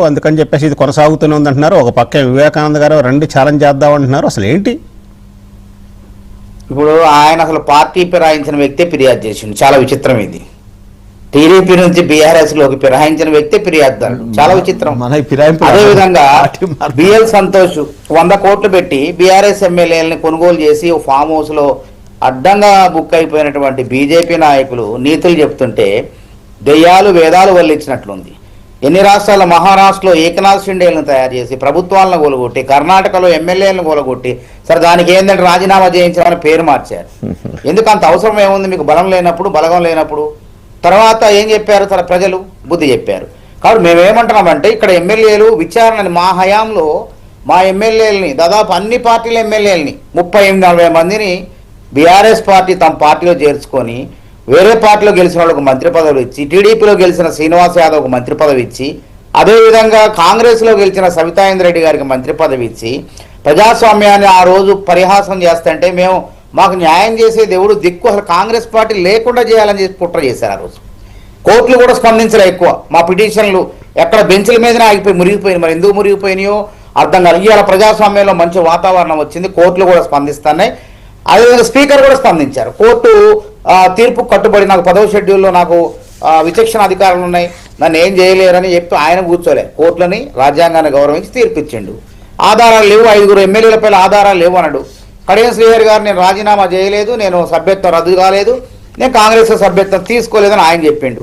అందుకని చెప్పేసి ఇది కొనసాగుతూనే ఉందంటున్నారు. ఒక పక్క వివేకానంద గారు రండి ఛాలెంజ్ చేద్దాం అంటున్నారు. అసలు ఏంటి ఇప్పుడు ఆయన అసలు పార్టీ ఫిరాయించిన వ్యక్తే ఫిర్యాదు చేసిండు. చాలా విచిత్రం ఇది. టీడీపీ నుంచి బీఆర్ఎస్ లోకి ఫిరాయించిన వ్యక్తే ఫిర్యాదుదారుడు. చాలా విచిత్రం. అదేవిధంగా బిఎల్ సంతోష్ 100 కోట్లు పెట్టి బీఆర్ఎస్ ఎమ్మెల్యేలని కొనుగోలు చేసి ఫామ్ హౌస్ లో అడ్డంగా బుక్ అయిపోయినటువంటి బీజేపీ నాయకులు నీతులు చెప్తుంటే దెయ్యాలు వేదాలు వల్లించినట్లుంది. ఎన్ని రాష్ట్రాల మహారాష్ట్రలో ఏకనాథ్ షిండేలను తయారు చేసి ప్రభుత్వాలను కూలగొట్టి, కర్ణాటకలో ఎమ్మెల్యేలను కూలగొట్టి, సరే దానికి ఏంటంటే రాజీనామా చేయించాలని పేరు మార్చారు. ఎందుకు అంత అవసరం ఏముంది? మీకు బలం లేనప్పుడు, బలగం లేనప్పుడు. తర్వాత ఏం చెప్పారు? సరే ప్రజలు బుద్ధి చెప్పారు. కాబట్టి మేమేమంటున్నామంటే ఇక్కడ ఎమ్మెల్యేలు విచారణని మా హయాంలో మా ఎమ్మెల్యేలని దాదాపు అన్ని పార్టీల ఎమ్మెల్యేలని 38-40 మందిని బీఆర్ఎస్ పార్టీ తమ పార్టీలో చేర్చుకొని వేరే పార్టీలో గెలిచిన వాళ్ళకు మంత్రి పదవులు ఇచ్చి, టీడీపీలో గెలిచిన శ్రీనివాస్ యాదవ్కు మంత్రి పదవి ఇచ్చి, అదేవిధంగా కాంగ్రెస్లో గెలిచిన సవితాయింద్ర రెడ్డి గారికి మంత్రి పదవి ఇచ్చి ప్రజాస్వామ్యాన్ని ఆ రోజు పరిహాసం చేస్తుంటే మాకు న్యాయం చేసే దేవుడు దిక్కు అసలు కాంగ్రెస్ పార్టీ లేకుండా చేయాలని చెప్పి కుట్ర చేశారు. ఆ రోజు కోర్టులు కూడా స్పందించలే ఎక్కువ. మా పిటిషన్లు ఎక్కడ బెంచ్ల మీదనే ఆగిపోయి మురిగిపోయినాయి. మరి ఎందుకు మురిగిపోయినాయో అర్థం కాదు. ఇవాళ ప్రజాస్వామ్యంలో మంచి వాతావరణం వచ్చింది, కోర్టులు కూడా స్పందిస్తున్నాయి. అదేవిధంగా స్పీకర్ కూడా స్పందించారు. కోర్టు తీర్పు కట్టుబడి నాకు 10వ షెడ్యూల్లో నాకు విచక్షణ అధికారాలు ఉన్నాయి, నన్ను ఏం చేయలేరని చెప్తూ ఆయన కూర్చోలే. కోర్టులని రాజ్యాంగాన్ని గౌరవించి తీర్పిచ్చిండు. ఆధారాలు లేవు, 5 ఎమ్మెల్యేలపై ఆధారాలు లేవు అన్నాడు. కడియం శ్రీహరి గారు నేను రాజీనామా చేయలేదు, నేను సభ్యత్వం రద్దు కాలేదు, నేను కాంగ్రెస్ సభ్యత్వం తీసుకోలేదని ఆయన చెప్పిండు.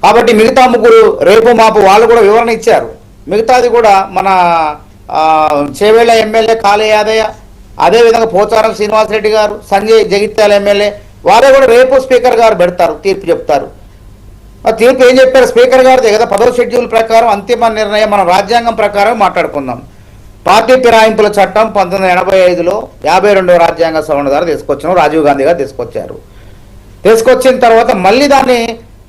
కాబట్టి మిగతా 3 రేపు మాపు వాళ్ళు కూడా వివరణ ఇచ్చారు. మిగతాది కూడా మన చేవేళ్ల ఎమ్మెల్యే కాళే యాదయ్య, అదేవిధంగా పోచారం శ్రీనివాసరెడ్డి గారు, సంజయ్ జగిత్యాల ఎమ్మెల్యే, వాళ్ళే కూడా రేపు స్పీకర్ గారు పెడతారు, తీర్పు చెప్తారు. ఆ తీర్పు ఏం చెప్పారు? స్పీకర్ గారిదే కదా 10వ షెడ్యూల్ ప్రకారం అంతిమ నిర్ణయం మనం రాజ్యాంగం ప్రకారం మాట్లాడుకుందాం. పార్టీ ఫిరాయింపుల చట్టం 1985లో 52వ రాజ్యాంగ సవరణ ద్వారా తీసుకొచ్చారు. రాజీవ్ గాంధీ గారు తీసుకొచ్చారు. తీసుకొచ్చిన తర్వాత మళ్ళీ దాన్ని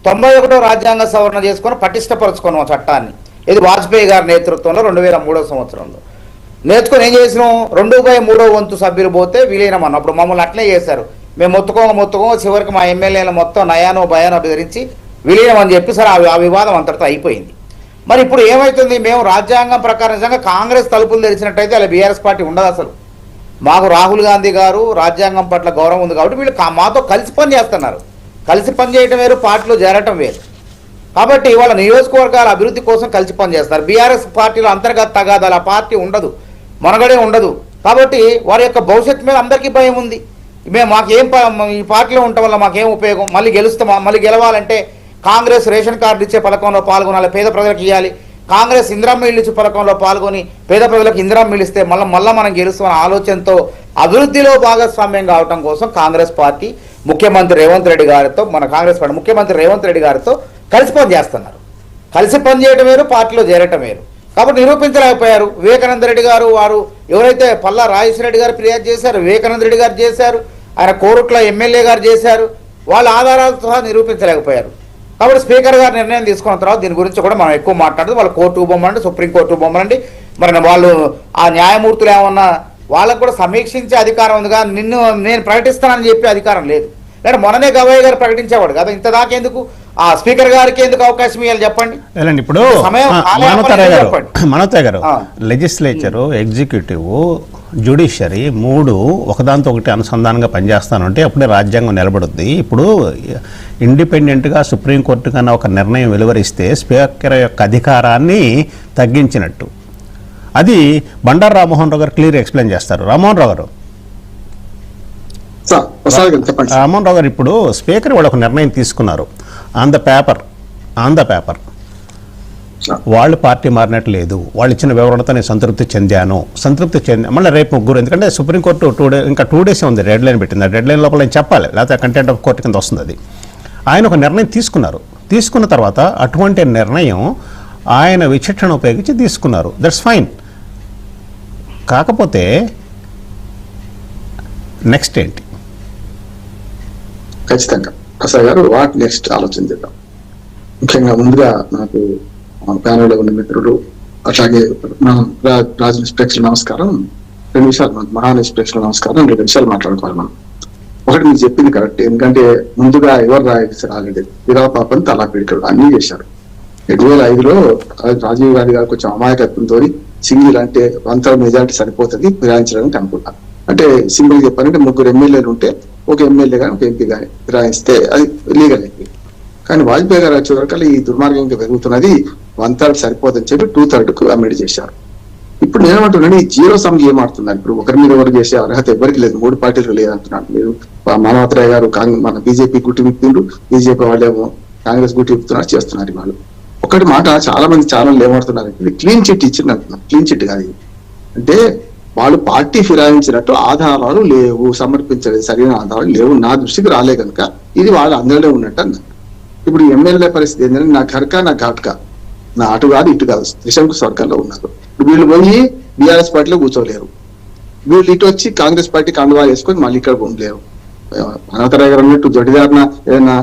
91వ రాజ్యాంగ సవరణ చేసుకొని పటిష్టపరుచుకున్నాం చట్టాన్ని. ఇది వాజ్పేయి గారి నేతృత్వంలో 2003 సంవత్సరంలో నేర్చుకొని ఏం చేసినాం? 2/3 వంతు సభ్యులు పోతే విలీనం అన్నప్పుడు మమ్మల్ని అట్లే చేశారు. మేము మొత్తుకోగా చివరికి మా ఎమ్మెల్యేలు మొత్తం నయానో భయానో బెదిరించి విలీనం అని చెప్పి సరే ఆ వివాదం అంతటితో అయిపోయింది. మరి ఇప్పుడు ఏమవుతుంది? మేము రాజ్యాంగం ప్రకారం నిజంగా కాంగ్రెస్ తలుపులు తెరిచినట్టయితే అలా బీఆర్ఎస్ పార్టీ ఉండదు. అసలు మాకు రాహుల్ గాంధీ గారు రాజ్యాంగం పట్ల గౌరవం ఉంది కాబట్టి వీళ్ళు మాతో కలిసి పని చేస్తున్నారు. కలిసి పని చేయటం వేరు, పార్టీలో చేరటం వేరు. కాబట్టి వాళ్ళ నియోజకవర్గాల అభివృద్ధి కోసం కలిసి పని చేస్తారు. బీఆర్ఎస్ పార్టీలో అంతర్గత తగాదాలు, ఆ పార్టీ ఉండదు, మనగడే ఉండదు. కాబట్టి వారి యొక్క భవిష్యత్తు మీద అందరికీ భయం ఉంది. మాకేం ఈ పార్టీలో ఉండటం వల్ల మాకేం ఉపయోగం? మళ్ళీ గెలుస్తామా? మళ్ళీ గెలవాలంటే కాంగ్రెస్ రేషన్ కార్డు ఇచ్చే పథకంలో పాల్గొనాలి, పేద ప్రజలకు ఇవ్వాలి. కాంగ్రెస్ ఇందిరమ్మ ఇల్లు ఇచ్చే పథకంలో పాల్గొని పేద ప్రజలకు ఇందిరమ్మ ఇల్లు ఇస్తే మళ్ళీ మనం గెలుస్తామన్న ఆలోచనతో అభివృద్ధిలో భాగస్వామ్యం కావడం కోసం కాంగ్రెస్ పార్టీ ముఖ్యమంత్రి రేవంత్ రెడ్డి గారితో, మన కాంగ్రెస్ పార్టీ ముఖ్యమంత్రి రేవంత్ రెడ్డి గారితో కలిసి పని చేస్తున్నారు. కలిసి పని చేయడం వేరు, పార్టీలో చేరటం వేరు. కాబట్టి నిరూపించలేకపోయారు. వివేకానంద రెడ్డి గారు వారు ఎవరైతే పల్లా రాజేశ్వరరెడ్డి గారు ఫిర్యాదు చేశారు, వివేకానంద రెడ్డి గారు చేశారు, ఆయన కోరుట్ల ఎమ్మెల్యే గారు చేశారు, వాళ్ళ ఆధారాలతో సహా నిరూపించలేకపోయారు. కాబట్టి స్పీకర్ గారు నిర్ణయం తీసుకున్న తర్వాత దీని గురించి కూడా మనం ఎక్కువ మాట్లాడదు. వాళ్ళు కోర్టు బొమ్మలండి, సుప్రీంకోర్టు బొమ్మలండి. మరి వాళ్ళు ఆ న్యాయమూర్తులు ఏమన్నా వాళ్ళకు కూడా సమీక్షించే అధికారం ఉంది కానీ నేను ప్రకటిస్తానని చెప్పే అధికారం లేదు. లేదా మొన్ననే గవయ్య గారు ప్రకటించేవాడు కదా, ఇంత దాకెందుకు ఆ స్పీకర్ గారికి ఎందుకు అవకాశం ఇవ్వాలి చెప్పండి. ఇప్పుడు మనోతయ్య గారు లెజిస్లేచరు, ఎగ్జిక్యూటివ్, జ్యుడిషియరీ 3 ఒకదాంతో ఒకటి అనుసంధానంగా పనిచేస్తానంటే అప్పుడే రాజ్యాంగం నిలబడుద్ది. ఇప్పుడు ఇండిపెండెంట్గా సుప్రీంకోర్టు కన్నా ఒక నిర్ణయం వెలువరిస్తే స్పీకర్ యొక్క అధికారాన్ని తగ్గించినట్టు. అది బండారు రామ్మోహన్ రావు గారు క్లియర్ ఎక్స్ప్లెయిన్ చేస్తారు. రామ్మోహన్ రావు గారు ఇప్పుడు స్పీకర్ వాళ్ళు ఒక నిర్ణయం తీసుకున్నారు. ఆన్ ద పేపర్ వాళ్ళు పార్టీ మారినట్టు లేదు, వాళ్ళు ఇచ్చిన వివరణతో నేను సంతృప్తి చెందాను మళ్ళీ రేపు 3, ఎందుకంటే సుప్రీంకోర్టు 2 డేసే ఉంది డెడ్ లైన్ పెట్టింది. ఆ డెడ్ లైన్ లోపల నేను చెప్పాలి, లేకపోతే కంటెంట్ ఆఫ్ కోర్టు కింద వస్తుంది. అది ఆయన ఒక నిర్ణయం తీసుకున్నారు. తీసుకున్న తర్వాత అటువంటి నిర్ణయం ఆయన విచక్షణ ఉపయోగించి తీసుకున్నారు. That's fine. కాకపోతే నెక్స్ట్ ఏంటి? ఖచ్చితంగా ప్రసాద్ గారు వాట్ నెక్స్ట్ ఆలోచించేద్దాం. ముఖ్యంగా ముందుగా నాకు ప్యానెల్లో ఉన్న మిత్రులు, అట్లాగే రాజనిష్పేక్షలు నమస్కారం. 2 విషయాలు, మహానిష్పేక్షలు నమస్కారం. 2 విషయాలు మాట్లాడుకోవాలి మనం. ఒకటి మీరు చెప్పింది కరెక్ట్. ఎందుకంటే ముందుగా ఎవరు రాయాల్సి రాలేదు, విరావ పాపని తలా పీడికలు అన్నీ చేశారు. 2005లో రాజీవ్ గాంధీ గారు కొంచెం అమాయకత్వంతో సింగిల్ అంటే 1/3 మెజారిటీ సరిపోతుంది ఫిరాయించడానికి అనుకున్నారు. అంటే సింగిల్ చెప్పాలంటే 3 ఎమ్మెల్యేలు ఉంటే ఒక ఎమ్మెల్యే కానీ ఒక ఎంపీ కానీ ఫిరాయిస్తే అది లీగల్ అయింది. కానీ వాజ్పేయి గారు వచ్చే వరకు ఈ దుర్మార్గం ఇంకా పెరుగుతున్నది, 1/3 సరిపోదని చెప్పి 2/3కు అమెండ్ చేశారు. ఇప్పుడు నేనేమంటున్నాను, ఈ జీరో సమ్ గేమ్ ఆడుతున్నారు. ఇప్పుడు ఒకరి మీద ఒకరు చేసే అర్హత ఎవరికి లేదు, 3 పార్టీలు లేదంటున్నాను. మీరు మానవతరాయ్ గారు మన బీజేపీ గుట్టి విప్పిండ్రు, బీజేపీ వాళ్ళేమో కాంగ్రెస్ గుట్టి విప్పుతున్నారు, చేస్తున్నారు. వాళ్ళు ఒకటి మాట చాలా మంది ఛానల్ ఏమడుతున్నారు, క్లీన్ చిట్ ఇచ్చింది అంటున్నారు. క్లీన్ చిట్ కాదు ఇది. అంటే వాళ్ళు పార్టీ ఫిరాయించినట్టు ఆధారాలు లేవు, సమర్పించలేదు, సరైన ఆధారాలు లేవు, నా దృష్టికి రాలే కనుక ఇది వాళ్ళు అందులోనే ఉన్నట్టు అన్నారు. ఇప్పుడు ఎమ్మెల్యే పరిస్థితి ఏంటంటే నా ఘర్కా నా ఘాట్కా, నా అటు కాదు ఇటు కాదు, త్రిశంకు స్వర్గంలో ఉన్నారు. వీళ్ళు పోయి బీఆర్ఎస్ పార్టీలో కూర్చోలేరు, వీళ్ళు ఇటు వచ్చి కాంగ్రెస్ పార్టీ కండువాలు వేసుకొని మళ్ళీ ఇక్కడ ఉండలేరు. మానవతరాయ్ గారు అన్నట్టు జడిదారిన ఏదైనా